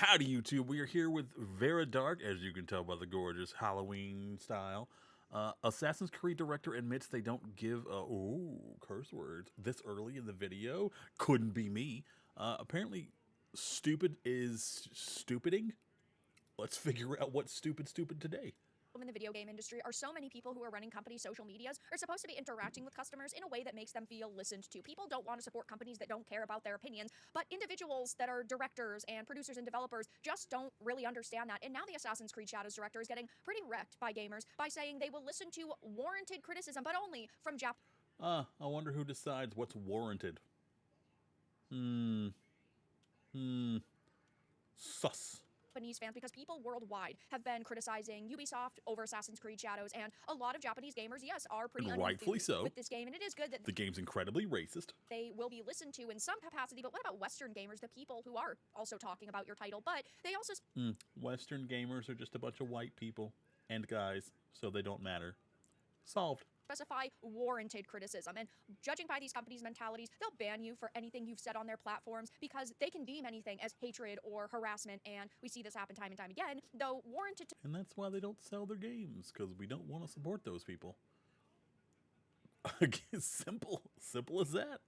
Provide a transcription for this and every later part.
Howdy, YouTube. We are here with Vera Dark, as you can tell by the gorgeous Halloween style. Assassin's Creed director admits they don't give curse words this early in the video. Couldn't be me. Apparently, stupid is stupiding. Let's figure out what's stupid today. In the video game industry are so many people who are running company social medias are supposed to be interacting with customers in a way that makes them feel listened to. People don't want to support companies that don't care about their opinions, but individuals that are directors and producers and developers just don't really understand that. And now the Assassin's Creed Shadows director is getting pretty wrecked by gamers by saying they will listen to warranted criticism, but only from I wonder who decides what's warranted. Sus. Japanese fans, because people worldwide have been criticizing Ubisoft over Assassin's Creed Shadows, and a lot of Japanese gamers, yes, are pretty rightfully so with this game, and it is good that the game's incredibly racist. They will be listened to in some capacity, but what about Western gamers, the people who are also talking about your title, but they also... Western gamers are just a bunch of white people and guys, so they don't matter. Solved. Specify warranted criticism, and judging by these companies' mentalities, they'll ban you for anything you've said on their platforms because they can deem anything as hatred or harassment, and we see this happen time and time again, though warranted. And that's why they don't sell their games, because we don't want to support those people. Simple as that.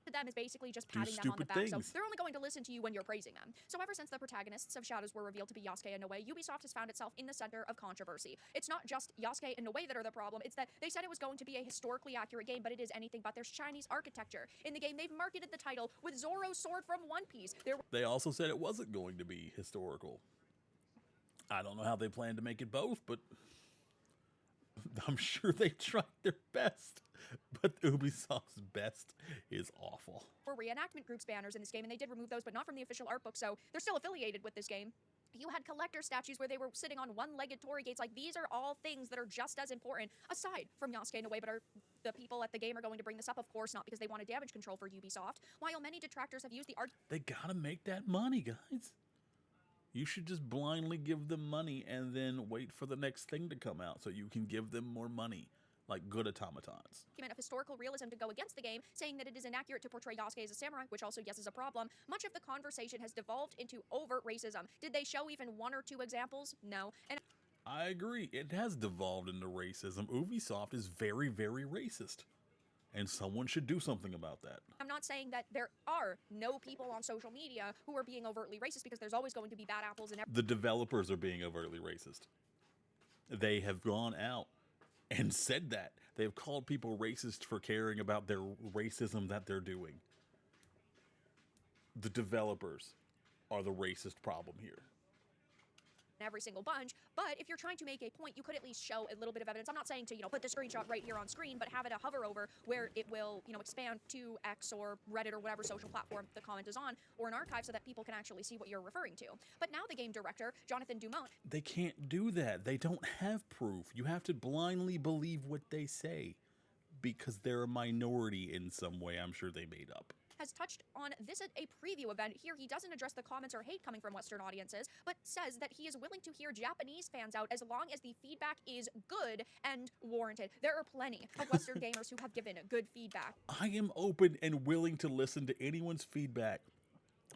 To them is basically just patting them on the back, so they're only going to listen to you when you're praising them. So ever since the protagonists of Shadows were revealed to be Yasuke and Noe, Ubisoft has found itself in the center of controversy. It's not just Yasuke and Noe that are the problem, it's that they said it was going to be a historically accurate game, but it is anything but. There's Chinese architecture. In the game, they've marketed the title with Zoro's sword from One Piece. They also said it wasn't going to be historical. I don't know how they plan to make it both, but I'm sure they tried their best, but Ubisoft's best is awful. For reenactment groups banners in this game, and they did remove those, but not from the official art book, so they're still affiliated with this game. You had collector statues where they were sitting on one-legged torii gates. Like, these are all things that are just as important, aside from Yasuke and Noe, but are the people at the game are going to bring this up? Of course not, because they wanted damage control for Ubisoft. While many detractors have used the art... They gotta make that money, guys. You should just blindly give them money and then wait for the next thing to come out so you can give them more money, like good automatons. Of historical realism to go against the game, saying that it is inaccurate to portray Yasuke as a samurai, which also, yes, is a problem. Much of the conversation has devolved into overt racism. Did they show even one or two examples? No. And I agree. It has devolved into racism. Ubisoft is very, very racist. And someone should do something about that. I'm not saying that there are no people on social media who are being overtly racist, because there's always going to be bad apples in every... The developers are being overtly racist. They have gone out and said that. They have called people racist for caring about their racism that they're doing. The developers are the racist problem here. Every single bunch, but if you're trying to make a point, you could at least show a little bit of evidence. I'm not saying to, put the screenshot right here on screen, but have it a hover over where it will, expand to X or Reddit or whatever social platform the comment is on, or an archive, so that people can actually see what you're referring to. But now the game director, Jonathan Dumont... They can't do that. They don't have proof. You have to blindly believe what they say, because they're a minority in some way I'm sure they made up. Has touched on this at a preview event. Here, he doesn't address the comments or hate coming from Western audiences, but says that he is willing to hear Japanese fans out as long as the feedback is good and warranted. There are plenty of Western gamers who have given good feedback. I am open and willing to listen to anyone's feedback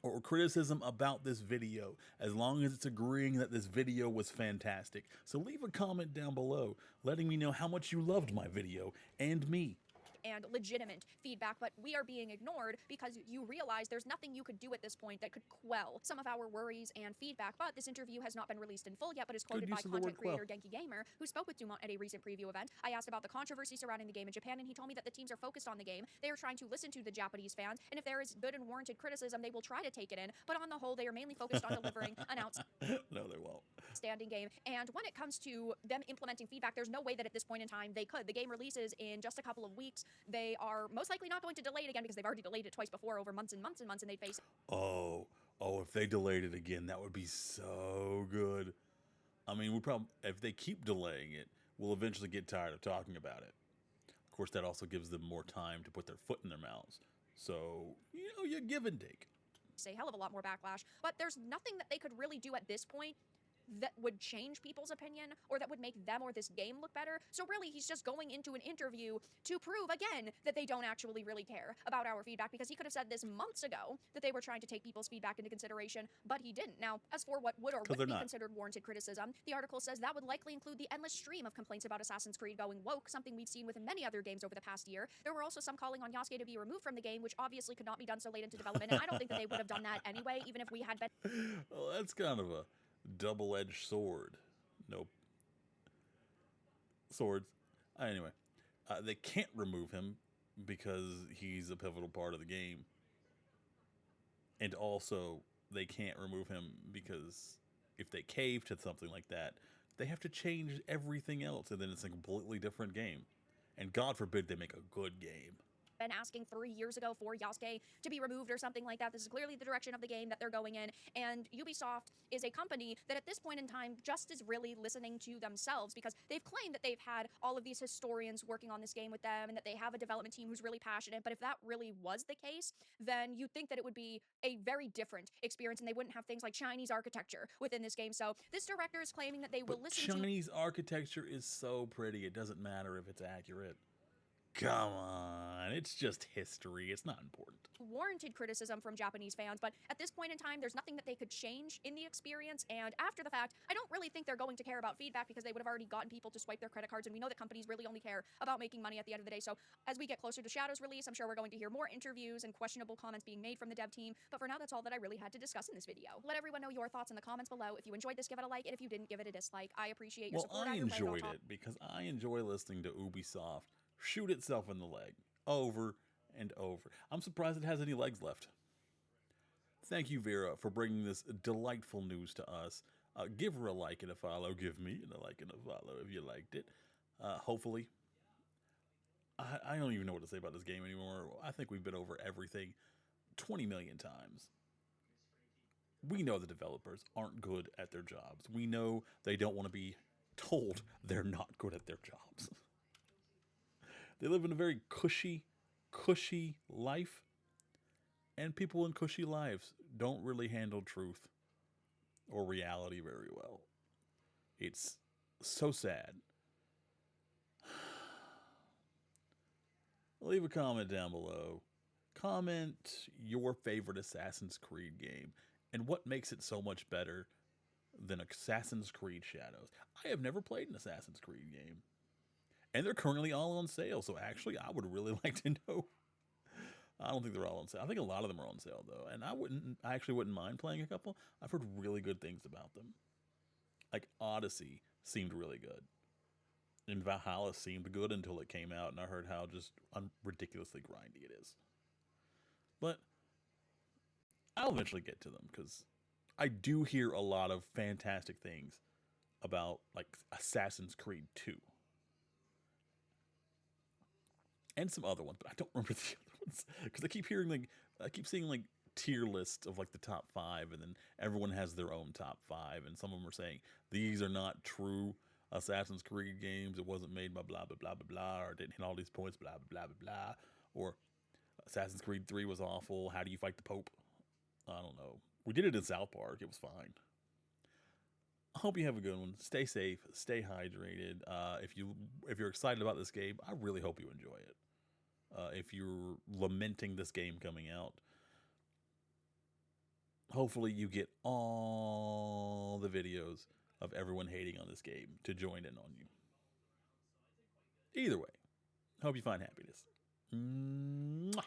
or criticism about this video, as long as it's agreeing that this video was fantastic. So leave a comment down below, letting me know how much you loved my video and me. And legitimate feedback, but we are being ignored because you realize there's nothing you could do at this point that could quell some of our worries and feedback. But this interview has not been released in full yet, but is quoted by content creator Genki Gamer, who spoke with Dumont at a recent preview event. I asked about the controversy surrounding the game in Japan, and he told me that the teams are focused on the game. They are trying to listen to the Japanese fans, and if there is good and warranted criticism, they will try to take it in. But on the whole, they are mainly focused on delivering an No, they won't. Outstanding game. And when it comes to them implementing feedback, there's no way that at this point in time they could. The game releases in just a couple of weeks. They are most likely not going to delay it again, because they've already delayed it twice before over months and months and months, and they'd face... Oh, if they delayed it again, that would be so good. I mean, if they keep delaying it, we'll eventually get tired of talking about it. Of course, that also gives them more time to put their foot in their mouths. So, you give and take. Say hell of a lot more backlash, but there's nothing that they could really do at this point that would change people's opinion or that would make them or this game look better. So really, he's just going into an interview to prove again that they don't actually really care about our feedback, because he could have said this months ago that they were trying to take people's feedback into consideration, but he didn't. Now, as for what would or wouldn't be considered warranted criticism, the article says that would likely include the endless stream of complaints about Assassin's Creed going woke, something we've seen with many other games over the past year. There were also some calling on Yasuke to be removed from the game, which obviously could not be done so late into development, and I don't think that they would have done that anyway, even if we had been. Well, that's kind of a double-edged sword. Nope. Swords. Anyway, they can't remove him because he's a pivotal part of the game. And also, they can't remove him because if they cave to something like that, they have to change everything else, and then it's a completely different game. And God forbid they make a good game. Been asking 3 years ago for Yasuke to be removed or something like that. This is clearly the direction of the game that they're going in, and Ubisoft is a company that at this point in time just is really listening to themselves, because they've claimed that they've had all of these historians working on this game with them and that they have a development team who's really passionate. But if that really was the case, then you'd think that it would be a very different experience and they wouldn't have things like Chinese architecture within this game. So this director is claiming that they will listen to Chinese architecture is so pretty, it doesn't matter if it's accurate. Come on, it's just history. It's not important. Warranted criticism from Japanese fans, but at this point in time, there's nothing that they could change in the experience, and after the fact, I don't really think they're going to care about feedback because they would have already gotten people to swipe their credit cards, and we know that companies really only care about making money at the end of the day. So as we get closer to Shadow's release, I'm sure we're going to hear more interviews and questionable comments being made from the dev team, but for now, that's all that I really had to discuss in this video. Let everyone know your thoughts in the comments below. If you enjoyed this, give it a like, and if you didn't, give it a dislike. I appreciate your support. Well, I enjoyed it because I enjoy listening to Ubisoft shoot itself in the leg over and over. I'm surprised it has any legs left. Thank you, Vera, for bringing this delightful news to us. Give her a like and a follow. Give me a like and a follow if you liked it. Hopefully. I don't even know what to say about this game anymore. I think we've been over everything 20 million times. We know the developers aren't good at their jobs. We know they don't want to be told they're not good at their jobs. They live in a very cushy life, and people in cushy lives don't really handle truth or reality very well. It's so sad. Leave a comment down below. Comment your favorite Assassin's Creed game and what makes it so much better than Assassin's Creed Shadows. I have never played an Assassin's Creed game. And they're currently all on sale, so actually I would really like to know. I don't think they're all on sale. I think a lot of them are on sale, though. And I actually wouldn't mind playing a couple. I've heard really good things about them. Like, Odyssey seemed really good. And Valhalla seemed good until it came out, and I heard how just ridiculously grindy it is. But I'll eventually get to them, because I do hear a lot of fantastic things about, like, Assassin's Creed 2. And some other ones, but I don't remember the other ones because I keep seeing like tier lists of like the top 5, and then everyone has their own top 5, and some of them are saying these are not true Assassin's Creed games. It wasn't made by blah blah blah blah blah, or didn't hit all these points, blah blah blah blah blah, or Assassin's Creed 3 was awful. How do you fight the Pope? I don't know. We did it in South Park. It was fine. I hope you have a good one. Stay safe. Stay hydrated. If you're excited about this game, I really hope you enjoy it. If you're lamenting this game coming out, hopefully you get all the videos of everyone hating on this game to join in on you. Either way, hope you find happiness. Mwah.